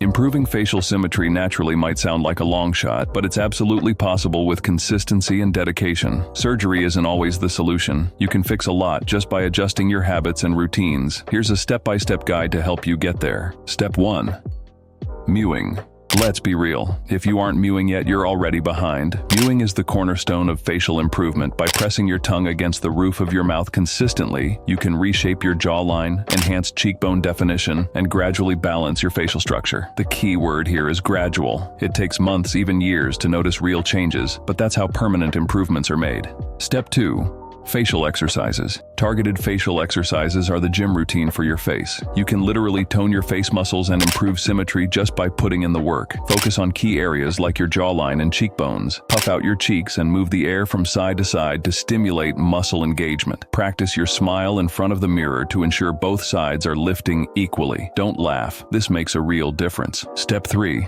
Improving facial symmetry naturally might sound like a long shot, but it's absolutely possible with consistency and dedication. Surgery isn't always the solution. You can fix a lot just by adjusting your habits and routines. Here's a step-by-step guide to help you get there. Step 1. Mewing. Let's be real. If you aren't mewing yet, you're already behind. Mewing is the cornerstone of facial improvement. By pressing your tongue against the roof of your mouth consistently, you can reshape your jawline, enhance cheekbone definition, and gradually balance your facial structure. The key word here is gradual. It takes months, even years, to notice real changes, but that's how permanent improvements are made. Step 2. Facial exercises. Targeted facial exercises are the gym routine for your face. You can literally tone your face muscles and improve symmetry just by putting in the work. Focus on key areas like your jawline and cheekbones. Puff out your cheeks and move the air from side to side to stimulate muscle engagement. Practice your smile in front of the mirror to ensure both sides are lifting equally. Don't laugh. This makes a real difference. Step 3.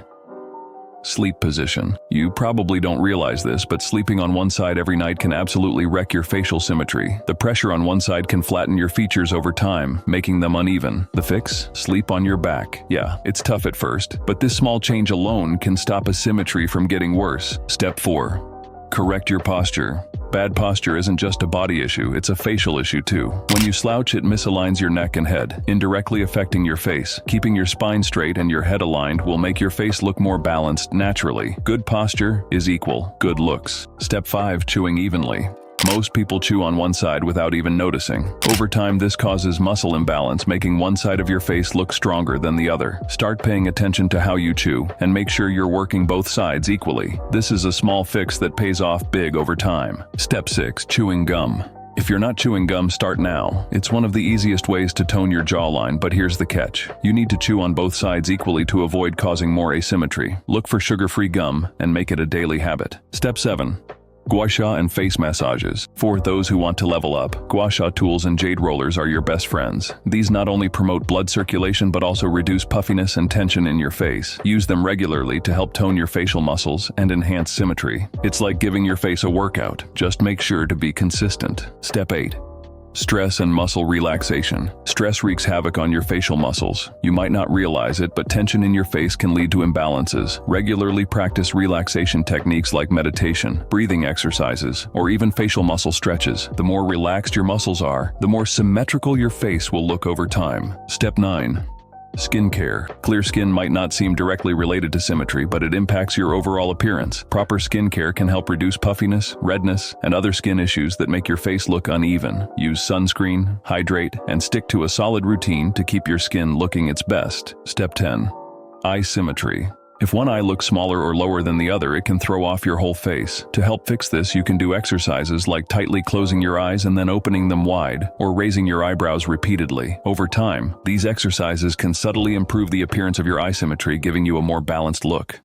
Sleep position. You probably don't realize this, but sleeping on one side every night can absolutely wreck your facial symmetry. The pressure on one side can flatten your features over time, making them uneven. The fix? Sleep on your back. Yeah, it's tough at first, but this small change alone can stop asymmetry from getting worse. Step 4. Correct your posture. Bad posture isn't just a body issue, it's a facial issue too. When you slouch, it misaligns your neck and head, indirectly affecting your face. Keeping your spine straight and your head aligned will make your face look more balanced naturally. Good posture is equal good looks. Step 5. Chewing evenly. Most people chew on one side without even noticing. Over time, this causes muscle imbalance, making one side of your face look stronger than the other. Start paying attention to how you chew, and make sure you're working both sides equally. This is a small fix that pays off big over time. Step 6. Chewing gum. If you're not chewing gum, start now. It's one of the easiest ways to tone your jawline, but here's the catch. You need to chew on both sides equally to avoid causing more asymmetry. Look for sugar-free gum and make it a daily habit. Step 7. Gua sha and face massages. For those who want to level up, gua sha tools and jade rollers are your best friends. These not only promote blood circulation but also reduce puffiness and tension in your face. Use them regularly to help tone your facial muscles and enhance symmetry. It's like giving your face a workout. Just make sure to be consistent. Step 8. Stress and muscle relaxation. Stress wreaks havoc on your facial muscles. You might not realize it, but tension in your face can lead to imbalances. Regularly practice relaxation techniques like meditation, breathing exercises, or even facial muscle stretches. The more relaxed your muscles are, the more symmetrical your face will look over time. Step 9. Skincare. Clear skin might not seem directly related to symmetry, but it impacts your overall appearance. Proper skincare can help reduce puffiness, redness, and other skin issues that make your face look uneven. Use sunscreen, hydrate, and stick to a solid routine to keep your skin looking its best. Step 10. Eye symmetry. If one eye looks smaller or lower than the other, it can throw off your whole face. To help fix this, you can do exercises like tightly closing your eyes and then opening them wide, or raising your eyebrows repeatedly. Over time, these exercises can subtly improve the appearance of your eye symmetry, giving you a more balanced look.